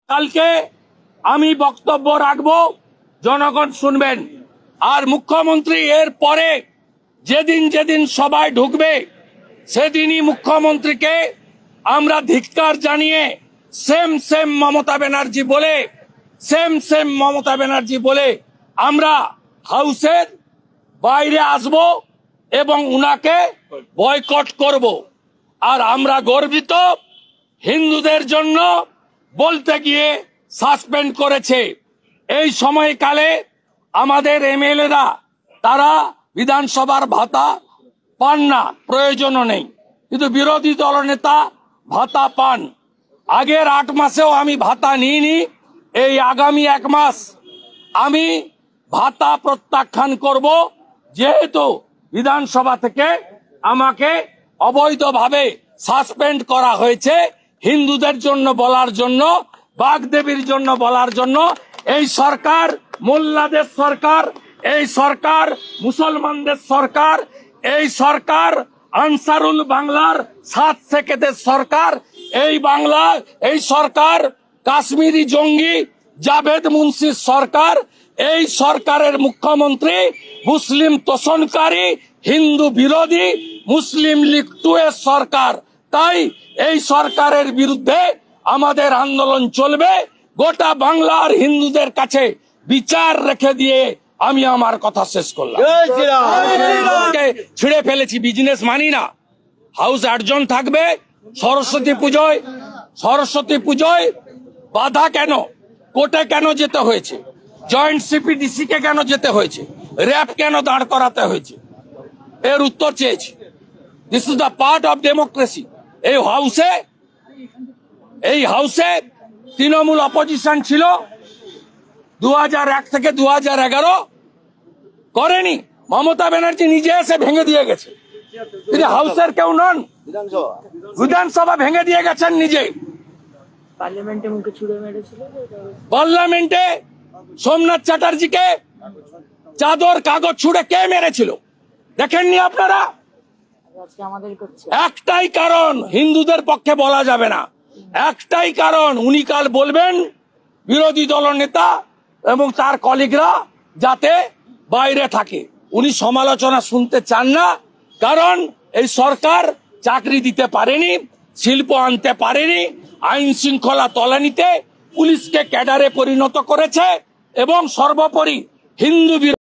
কালকে আমি বক্তব্য রাখবো, জনগণ শুনবেন। আর মুখ্যমন্ত্রী এর পরে যেদিন যেদিন সবাই ঢুকবে সেদিনই মুখ্যমন্ত্রীকে আমরা ধিক্কার জানিয়ে সেম সেম মমতা ব্যানার্জি বলে আমরা হাউসের বাইরে আসব এবং উনাকে বয়কট করব। আর আমরা গর্বিত, হিন্দুদের জন্য বলতে গিয়ে সাসপেন্ড করেছে। এই সময়কালে আমাদের এমএলএরা তারা বিধানসভার ভাতা পান না, প্রয়োজনও নেই, কিন্তু বিরোধী দলনেতা ভাতা পান। আগের 8 মাসেও আমি ভাতা নিইনি। এই আগামী 1 মাস আমি ভাতা প্রত্যাখ্যান করব, যেহেতু বিধানসভা থেকে আমাকে অবৈধভাবে সাসপেন্ড করা হয়েছে। হিন্দুদের জন্য বলার জন্য, বাগদেবীর জন্য বলার জন্য, এই সরকার মোল্লাদের সরকার, এই সরকার মুসলমানদের সরকার, এই সরকার আনসারুল বাংলার 7 সেকেদের সরকার, এই সরকার কাশ্মীরি জঙ্গি জাভেদ মুন্সির সরকার, এই সরকারের মুখ্যমন্ত্রী মুসলিম তোষণকারী, হিন্দু বিরোধী মুসলিম লীগ 2 এর সরকার। তাই এই সরকারের বিরুদ্ধে আমাদের আন্দোলন চলবে। গোটা বাংলার হিন্দুদের কাছে বিচার রেখে দিয়ে আমি আমার কথা শেষ করলাম। ছিঁড়ে ফেলেছি, বিজনেস মানি না। হাউস 8 জন থাকবে। সরস্বতী পুজোয় বাধা কেন? কোর্টে কেন যেতে হয়েছে? জয়েন্ট সিপিডিসি কে কেন যেতে হয়েছে? র্যাব কেন দাঁড় করাতে হয়েছে? এর উত্তর চেয়েছি। This is the part of democracy. এই হাউসে তৃণমূল অপোজিশন ছিল 2001 থেকে 2011, করেনি। মমতা ব্যানার্জি নিজে এসে ভেঙে দিয়ে গেছে। তিনি হাউসের কেউ নন, বিধানসভা ভেঙে দিয়ে গেছেন নিজে। পার্লামেন্টে সোমনাথ চ্যাটার্জিকে চাদর কাগজ ছুড়ে কে মেরেছিল দেখেননি আপনারা? একটাই কারণ, হিন্দুদের পক্ষে বলা যাবে না। একটাই কারণ, উনি কাল বলবেন বিরোধী দলনেতা এবং তার কলিগরা যাতে বাইরে থাকে। উনি সমালোচনা শুনতে চান না, কারণ এই সরকার চাকরি দিতে পারেনি, শিল্প আনতে পারেনি, আইন শৃঙ্খলা তলানিতে পুলিশকে ক্যাডারে পরিণত করেছে এবং সর্বোপরি হিন্দু